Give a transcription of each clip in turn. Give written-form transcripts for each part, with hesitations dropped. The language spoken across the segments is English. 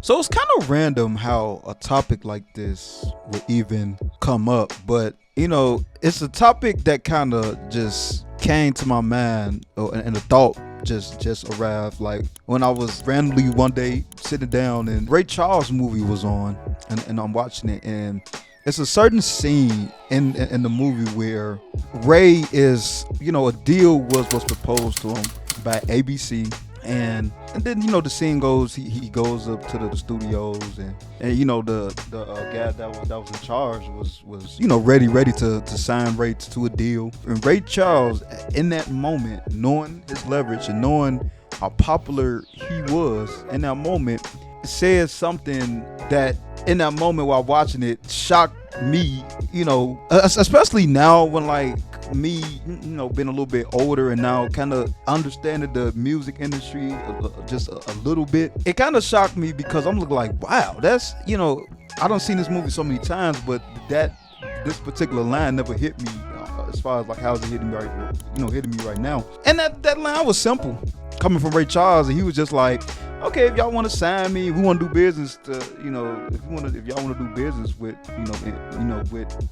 So it's kind of random how a topic like this would even come up, but it's a topic that kind of just came to my mind, and a thought just arrived. Like when I was randomly one day sitting down and Ray Charles movie was on, and I'm watching it, and it's a certain scene in the movie where Ray is, a deal was proposed to him by ABC. And then the scene goes, he goes up to the studios, and the guy that was in charge was ready to sign Ray to a deal. And Ray Charles, in that moment, knowing his leverage and knowing how popular he was in that moment, said something that in that moment while watching it shocked me, especially now when like me, being a little bit older and now kind of understanding the music industry just a little bit. It kind of shocked me because I'm looking like, wow, that's, I don't seen this movie so many times, but this particular line never hit me as far as like how's it hitting me right now. And that line was simple, coming from Ray Charles, and he was just like, okay, if y'all want to sign me, we want to do business if y'all want to do business with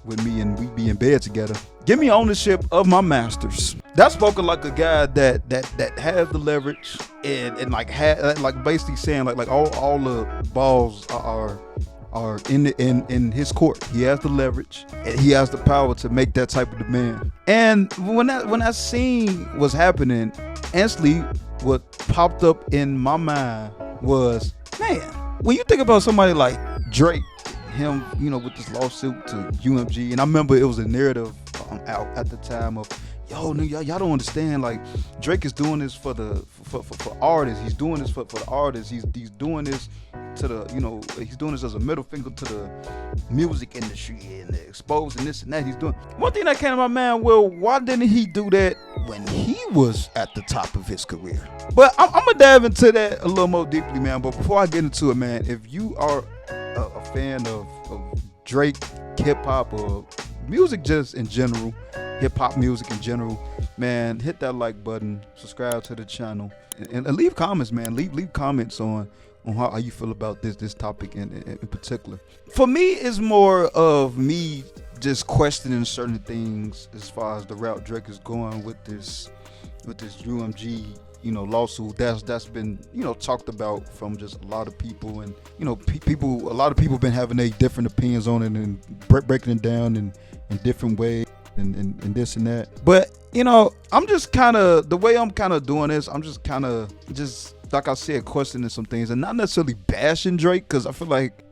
with me and we be in bed together, give me ownership of my masters. That's spoken like a guy that has the leverage and like basically saying like all the balls are in his court. He has the leverage and he has the power to make that type of demand. And when that scene was happening, instantly what popped up in my mind was, man, when you think about somebody like Drake, him, with this lawsuit to UMG, and I remember it was a narrative out at the time of, yo, y'all don't understand, like Drake is doing this for artists. He's doing this for the artists. He's doing this to the, he's doing this as a middle finger to the music industry and exposing this and that. He's doing one thing that came to my mind. Well, why didn't he do that when he was at the top of his career? But I'm gonna dive into that a little more deeply, man. But before I get into it, man, if you are a fan of Drake, hip hop, or music just in general, hip hop music in general, man, hit that like button, subscribe to the channel, and leave comments, man. Leave comments on how you feel about this topic in particular. For me, it's more of me just questioning certain things as far as the route Drake is going with this UMG lawsuit that's been talked about from just a lot of people, and a lot of people have been having their different opinions on it and breaking it down in different ways and this and that. But I'm just kind of, the way I'm kind of doing this, I'm just kind of like I said, questioning some things and not necessarily bashing Drake, because I feel like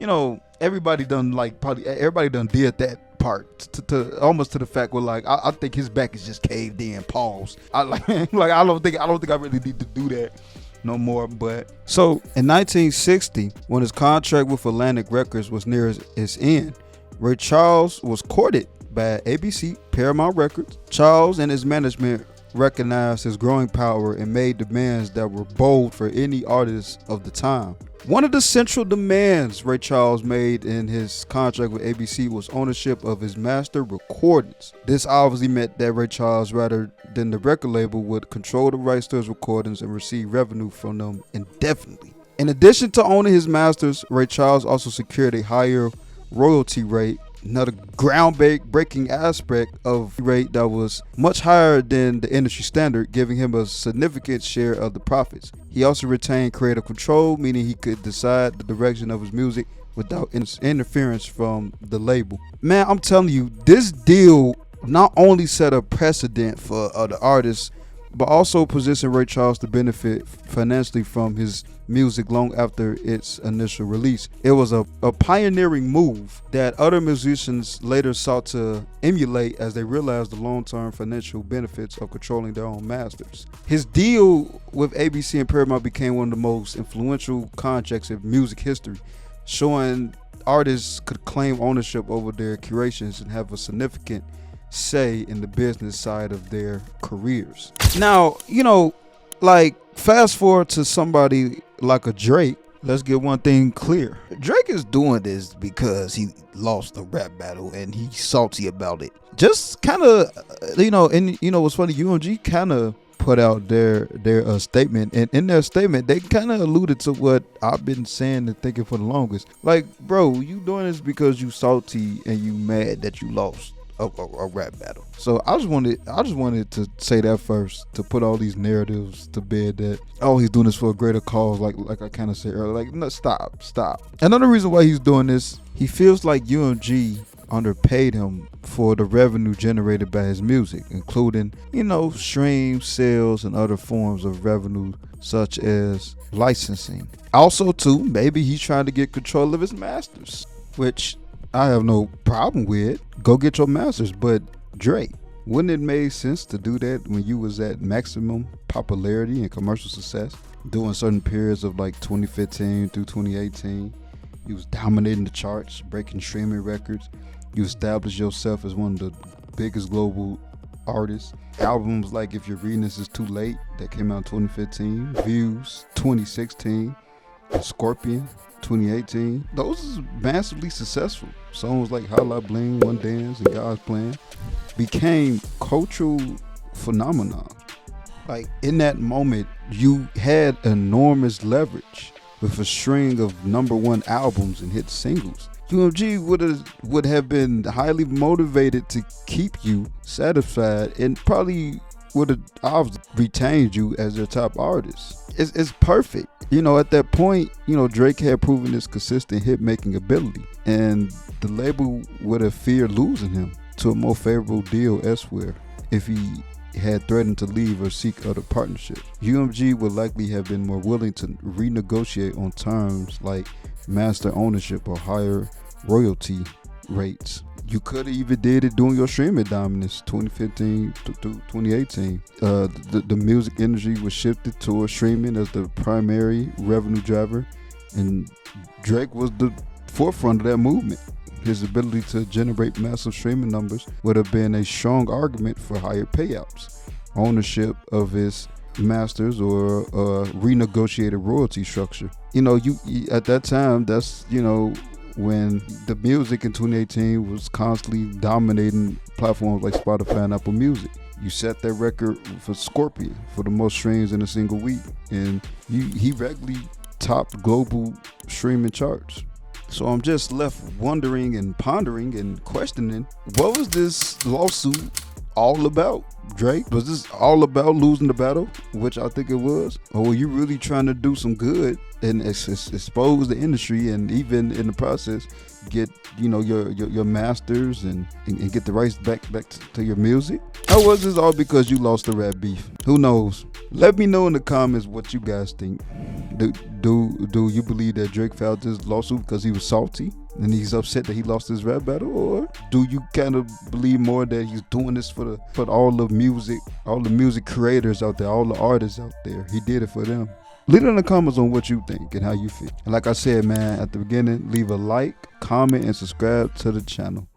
everybody done did that part to almost to the fact where like I think his back is just caved in. Pause. I don't think I really need to do that no more. But so in 1960, when his contract with Atlantic Records was near its end, Ray Charles was courted by ABC, Paramount Records. Charles and his management recognized his growing power and made demands that were bold for any artist of the time. One of the central demands Ray Charles made in his contract with ABC was ownership of his master recordings. This obviously meant that Ray Charles, rather than the record label, would control the rights to his recordings and receive revenue from them indefinitely. In addition to owning his masters, Ray Charles also secured a higher royalty rate, another groundbreaking aspect of rate that was much higher than the industry standard, giving him a significant share of the profits. He also retained creative control, meaning he could decide the direction of his music without interference from the label. Man, I'm telling you, this deal not only set a precedent for the artists, but also positioned Ray Charles to benefit financially from his music long after its initial release. It was a pioneering move that other musicians later sought to emulate as they realized the long-term financial benefits of controlling their own masters. His deal with ABC and Paramount became one of the most influential contracts in music history, showing artists could claim ownership over their curations and have a significant say in the business side of their careers. Now, like fast forward to somebody like a Drake. Let's get one thing clear. Drake is doing this because he lost a rap battle and he's salty about it. Just kind of, and what's funny, UMG kind of put out their statement, and in their statement they kind of alluded to what I've been saying and thinking for the longest. Like, bro, you doing this because you salty and you mad that you lost a rap battle. So I just wanted to say that first, to put all these narratives to bed that, oh, he's doing this for a greater cause, like I kind of said earlier. Like, no, stop. Another reason why he's doing this, he feels like UMG underpaid him for the revenue generated by his music, including, stream sales and other forms of revenue such as licensing. Also too, maybe he's trying to get control of his masters, which I have no problem with. Go get your masters. But Drake, wouldn't it make sense to do that when you was at maximum popularity and commercial success during certain periods of like 2015 through 2018? You was dominating the charts, breaking streaming records. You established yourself as one of the biggest global artists. Albums like If You're Reading This Is Too Late, that came out in 2015, Views 2016, and Scorpion 2018. Those is massively successful. Songs like Holla Bling, One Dance, and God's Plan became cultural phenomenon. Like, in that moment, you had enormous leverage with a string of #1 albums and hit singles. UMG would have been highly motivated to keep you satisfied, and probably would have retained you as their top artist. It's perfect. At that point, Drake had proven his consistent hit-making ability, and the label would have feared losing him to a more favorable deal elsewhere if he had threatened to leave or seek other partnerships. UMG would likely have been more willing to renegotiate on terms like master ownership or higher royalty rates. You could have even did it during your streaming dominance, 2015 to 2018. The music industry was shifted towards streaming as the primary revenue driver, and Drake was the forefront of that movement. His ability to generate massive streaming numbers would have been a strong argument for higher payouts, ownership of his masters, or a renegotiated royalty structure. You at that time, that's when the music in 2018 was constantly dominating platforms like Spotify and Apple Music. You set that record for Scorpion for the most streams in a single week, and he regularly topped global streaming charts. So I'm just left wondering and pondering and questioning, what was this lawsuit all about? Drake, was this all about losing the battle, which I think it was, or were you really trying to do some good and expose the industry, and even in the process get your masters and get the rights back to your music? Or was this all because you lost the rap beef? Who knows? Let me know in the comments what you guys think. Do you believe that Drake filed this lawsuit because he was salty and he's upset that he lost his rap battle, or do you kind of believe more that he's doing this for all the music creators out there, all the artists out there? He did it for them. Leave it in the comments on what you think and how you feel. And like I said, man, at the beginning, leave a like, comment, and subscribe to the channel.